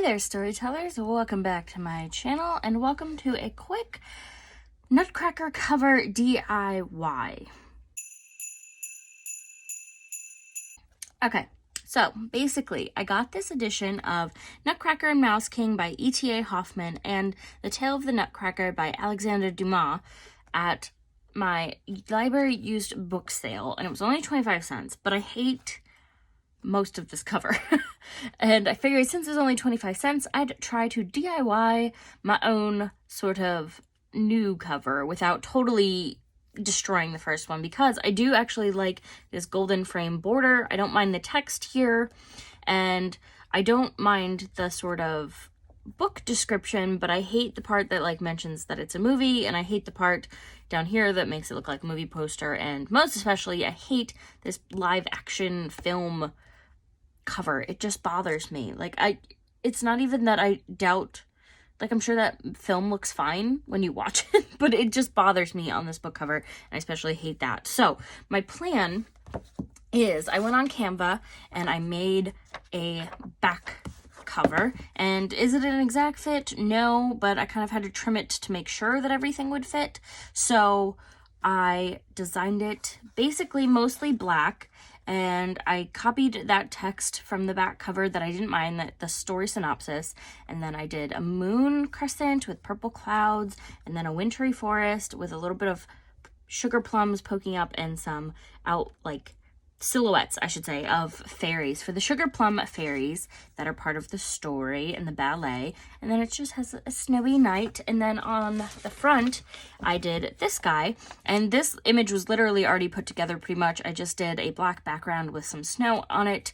Hey there, storytellers! Welcome back to my channel, and welcome to a quick Nutcracker cover DIY. Okay, so basically, I got this edition of Nutcracker and Mouse King by E.T.A. Hoffman and The Tale of the Nutcracker by Alexander Dumas at my library used book sale, and it was only 25 cents, but I hate most of this cover. And I figured since it was only 25 cents, I'd try to DIY my own sort of new cover without totally destroying the first one, because I do actually like this golden frame border. I don't mind the text here, and I don't mind the sort of book description, but I hate the part that like mentions that it's a movie, and I hate the part down here that makes it look like a movie poster, and most especially I hate this live action film cover. It just bothers me. Like, it's not even that I doubt, like, I'm sure that film looks fine when you watch it, but it just bothers me on this book cover, and I especially hate that. So my plan is I went on Canva and I made a back cover, and is it an exact fit? No, but I kind of had to trim it to make sure that everything would fit. So I designed it basically mostly black, and I copied that text from the back cover that I didn't mind, that the story synopsis, and then I did a moon crescent with purple clouds, and then a wintry forest with a little bit of sugar plums poking up, and some silhouettes, I should say, of fairies, for the sugar plum fairies that are part of the story and the ballet. And then it just has a snowy night. And then on the front, I did this guy, and this image was literally already put together pretty much. I just did a black background with some snow on it,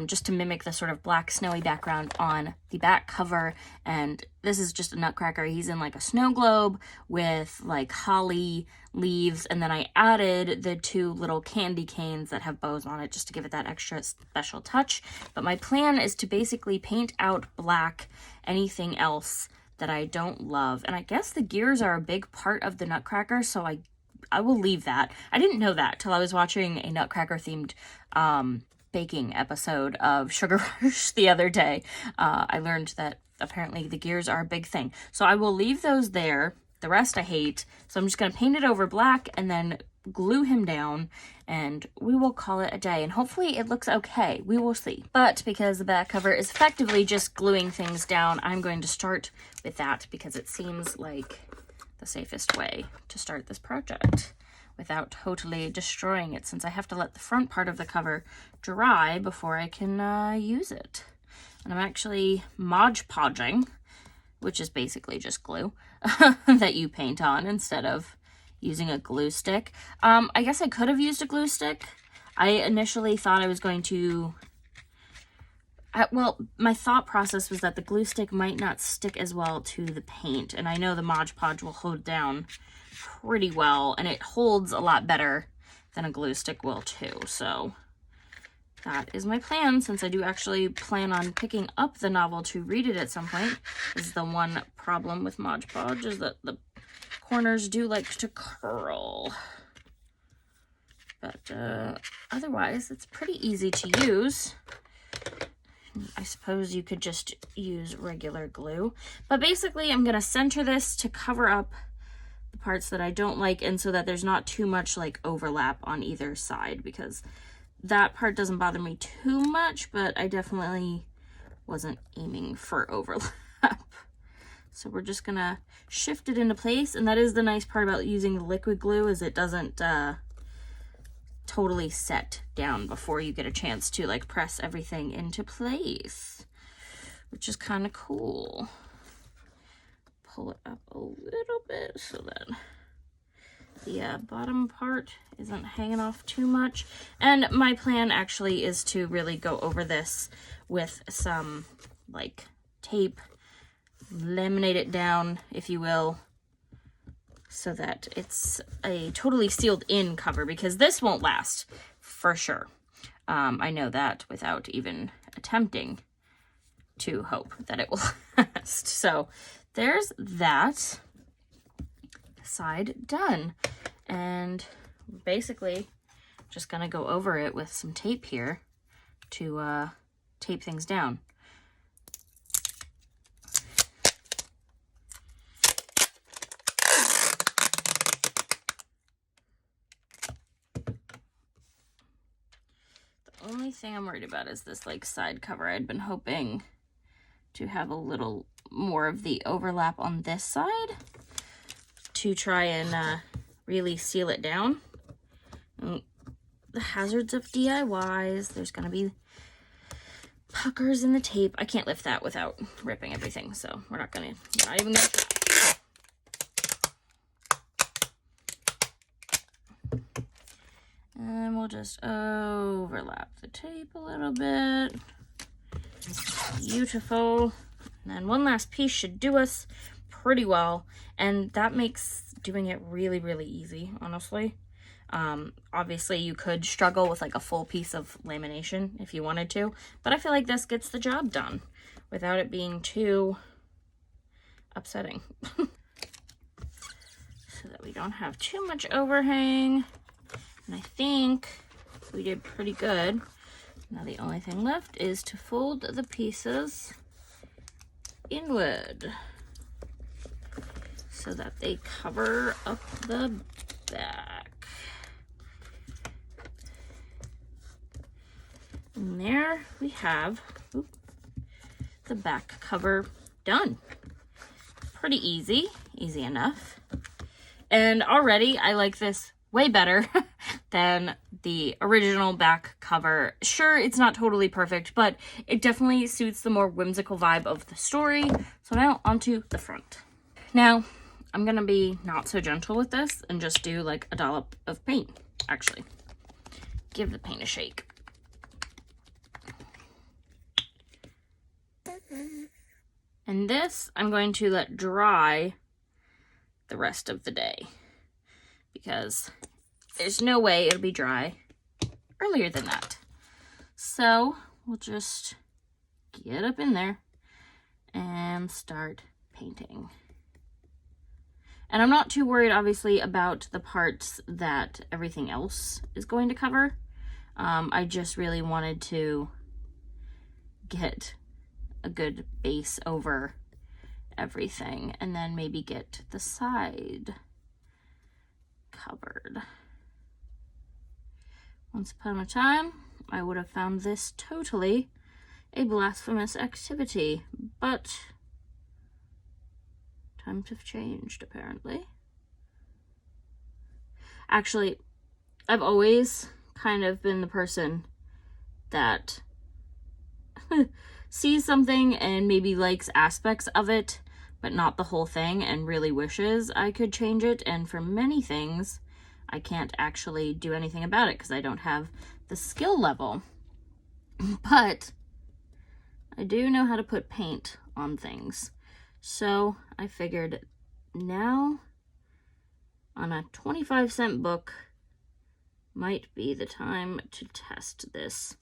just to mimic the sort of black snowy background on the back cover. And this is just a Nutcracker. He's in like a snow globe with like holly leaves, and then I added the two little candy canes that have bows on it just to give it that extra special touch. But my plan is to basically paint out black anything else that I don't love, and I guess the gears are a big part of the Nutcracker, so I will leave that. I didn't know that till I was watching a Nutcracker themed baking episode of Sugar Rush the other day. I learned that apparently the gears are a big thing, so I will leave those there. The rest I hate, so I'm just going to paint it over black and then glue him down, and we will call it a day, and hopefully it looks okay. We will see. But because the back cover is effectively just gluing things down, I'm going to start with that because it seems like the safest way to start this project without totally destroying it, since I have to let the front part of the cover dry before I can use it. And I'm actually Mod Podging, which is basically just glue that you paint on instead of using a glue stick. I guess I could have used a glue stick. I initially thought I was going to... well, my thought process was that the glue stick might not stick as well to the paint, and I know the Mod Podge will hold down pretty well, and it holds a lot better than a glue stick will too, so that is my plan, since I do actually plan on picking up the novel to read it at some point. This is the one problem with Mod Podge, is that the corners do like to curl. But otherwise, it's pretty easy to use. I suppose you could just use regular glue. But basically, I'm going to center this to cover up the parts that I don't like, and so that there's not too much like overlap on either side, because that part doesn't bother me too much, but I definitely wasn't aiming for overlap. So we're just gonna shift it into place, and that is the nice part about using the liquid glue, is it doesn't totally set down before you get a chance to like press everything into place, which is kind of cool. Pull it up a little bit so that the bottom part isn't hanging off too much. And my plan actually is to really go over this with some like tape, laminate it down, if you will, so that it's a totally sealed in cover, because this won't last for sure. I know that without even attempting to hope that it will last. So there's that side done, and basically just gonna go over it with some tape here to tape things down. thing I'm worried about is this like side cover. I'd been hoping to have a little more of the overlap on this side to try and really seal it down. And the hazards of DIYs, there's gonna be puckers in the tape. I can't lift that without ripping everything, so we're not even gonna try. And we'll just overlap the tape a little bit. Beautiful. And then one last piece should do us pretty well, and that makes doing it really, really easy, honestly. Obviously you could struggle with like a full piece of lamination if you wanted to, but I feel like this gets the job done without it being too upsetting. So that we don't have too much overhang. And I think we did pretty good. Now the only thing left is to fold the pieces inward so that they cover up the back. And there we have the back cover done. Pretty easy enough. And already I like this way better than the original back cover. Sure, it's not totally perfect, but it definitely suits the more whimsical vibe of the story. So now onto the front. Now, I'm gonna be not so gentle with this and just do like a dollop of paint, actually. Give the paint a shake. And this, I'm going to let dry the rest of the day, because there's no way it'll be dry earlier than that. So we'll just get up in there and start painting. And I'm not too worried, obviously, about the parts that everything else is going to cover. I just really wanted to get a good base over everything and then maybe get the side covered. Once upon a time, I would have found this totally a blasphemous activity, but times have changed, apparently. Actually, I've always kind of been the person that sees something and maybe likes aspects of it, but not the whole thing, and really wishes I could change it. And for many things, I can't actually do anything about it because I don't have the skill level. But I do know how to put paint on things. So I figured now on a 25-cent book might be the time to test this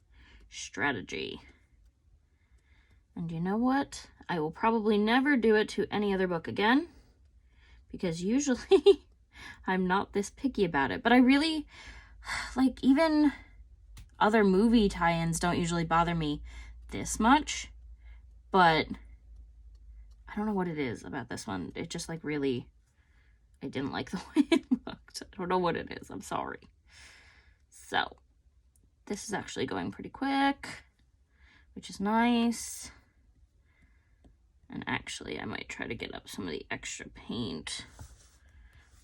strategy. And you know what? I will probably never do it to any other book again, because usually I'm not this picky about it. But I really, like, even other movie tie-ins don't usually bother me this much. But I don't know what it is about this one. It just, like, really, I didn't like the way it looked. I don't know what it is. I'm sorry. So, this is actually going pretty quick, which is nice. And actually, I might try to get up some of the extra paint.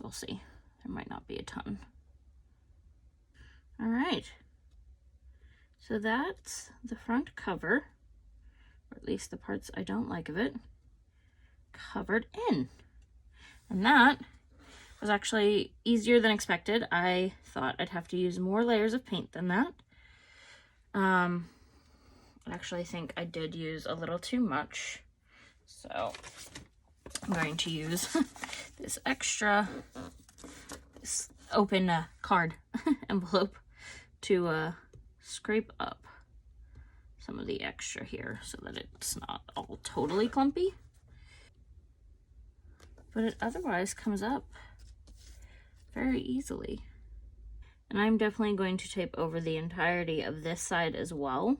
We'll see. There might not be a ton. All right. So that's the front cover, or at least the parts I don't like of it, covered in. And that was actually easier than expected. I thought I'd have to use more layers of paint than that. I actually think I did use a little too much. So I'm going to use this extra open card envelope to scrape up some of the extra here so that it's not all totally clumpy. But it otherwise comes up very easily. And I'm definitely going to tape over the entirety of this side as well,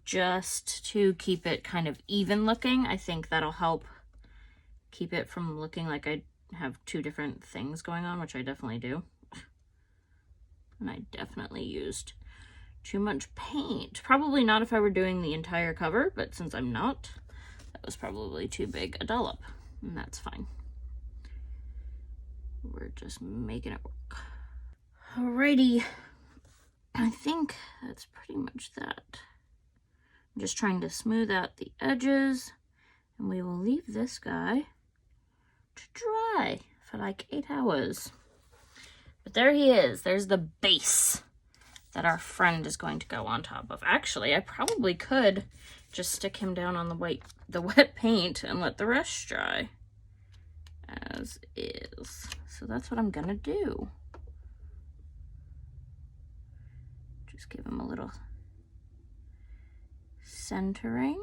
just to keep it kind of even looking. I think that'll help keep it from looking like I have two different things going on, which I definitely do. And I definitely used too much paint. Probably not if I were doing the entire cover, but since I'm not, that was probably too big a dollop, and that's fine. We're just making it work. Alrighty, I think that's pretty much that. I'm just trying to smooth out the edges, and we will leave this guy to dry for like 8 hours. But there he is. There's the base that our friend is going to go on top of. Actually, I probably could just stick him down on the wet paint and let the rest dry as is. So that's what I'm gonna do. Just give him a little centering.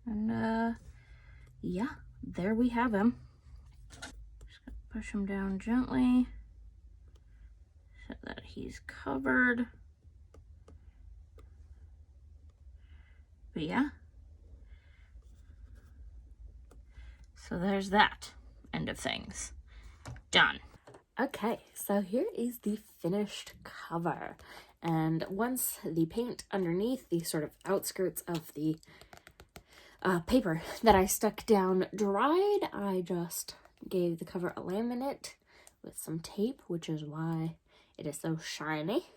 And yeah, there we have him. Just gonna push him down gently so that he's covered. But yeah. So there's that end of things. Done. Okay, so here is the finished cover. And once the paint underneath the sort of outskirts of the paper that I stuck down dried, I just gave the cover a laminate with some tape, which is why it is so shiny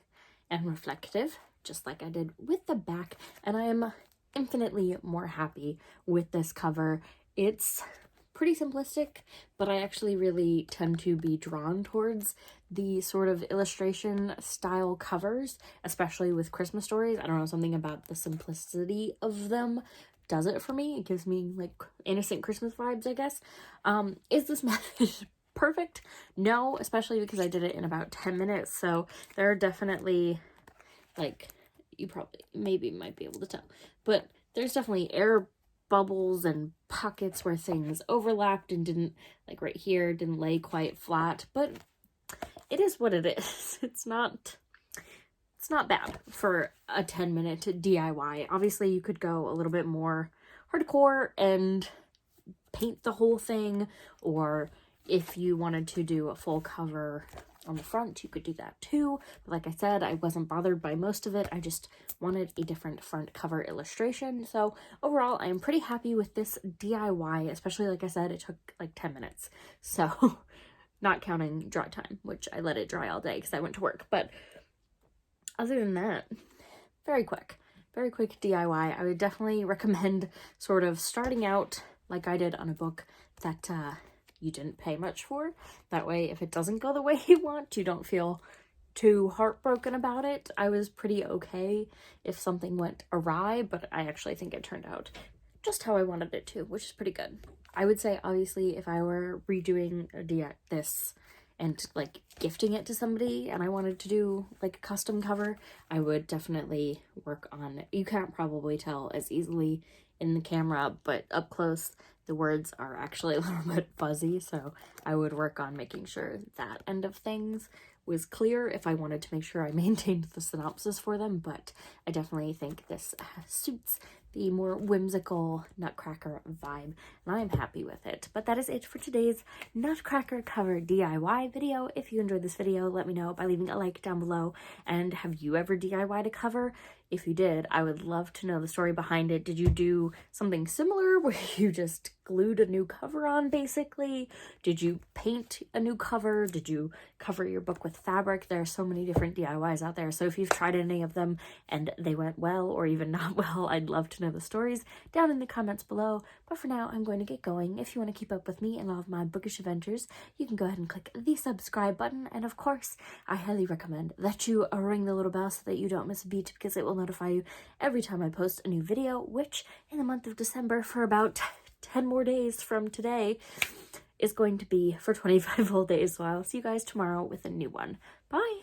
and reflective, just like I did with the back. And I am infinitely more happy with this cover. It's pretty simplistic, but I actually really tend to be drawn towards the sort of illustration style covers, especially with Christmas stories. I don't know, something about the simplicity of them does it for me. It gives me like innocent Christmas vibes, I guess. Is this method perfect? No, especially because I did it in about 10 minutes. So there are definitely, like, you probably maybe might be able to tell, but there's definitely air bubbles and pockets where things overlapped and didn't, like right here, didn't lay quite flat, but it is what it is. It's not bad for a 10-minute DIY. Obviously, you could go a little bit more hardcore and paint the whole thing, or if you wanted to do a full cover on the front, you could do that too. But like I said, I wasn't bothered by most of it. I just wanted a different front cover illustration. So overall, I am pretty happy with this DIY, especially like I said, it took like 10 minutes. So not counting dry time, which I let it dry all day because I went to work. But other than that, very quick DIY. I would definitely recommend sort of starting out like I did on a book that you didn't pay much for. That way, if it doesn't go the way you want, you don't feel too heartbroken about it. I was pretty okay if something went awry, but I actually think it turned out just how I wanted it to, which is pretty good. I would say, obviously, if I were redoing this and like gifting it to somebody and I wanted to do like a custom cover, I would definitely work on, you can't probably tell as easily in the camera, but up close the words are actually a little bit fuzzy, so I would work on making sure that end of things was clear if I wanted to make sure I maintained the synopsis for them. But I definitely think this suits the more whimsical Nutcracker vibe, and I'm happy with it. But that is it for today's Nutcracker cover DIY video. If you enjoyed this video, let me know by leaving a like down below. And have you ever DIY'd a cover? If you did, I would love to know the story behind it. Did you do something similar where you just glued a new cover on, basically? Did you paint a new cover? Did you cover your book with fabric? There are so many different DIYs out there. So if you've tried any of them and they went well or even not well, I'd love to know the stories down in the comments below. But for now, I'm going to get going. If you want to keep up with me and all of my bookish adventures, you can go ahead and click the subscribe button. And of course, I highly recommend that you ring the little bell so that you don't miss a beat, because it will notify you every time I post a new video, which in the month of December, for about 10 more days from today, is going to be for 25 whole days. So I'll see you guys tomorrow with a new one. Bye!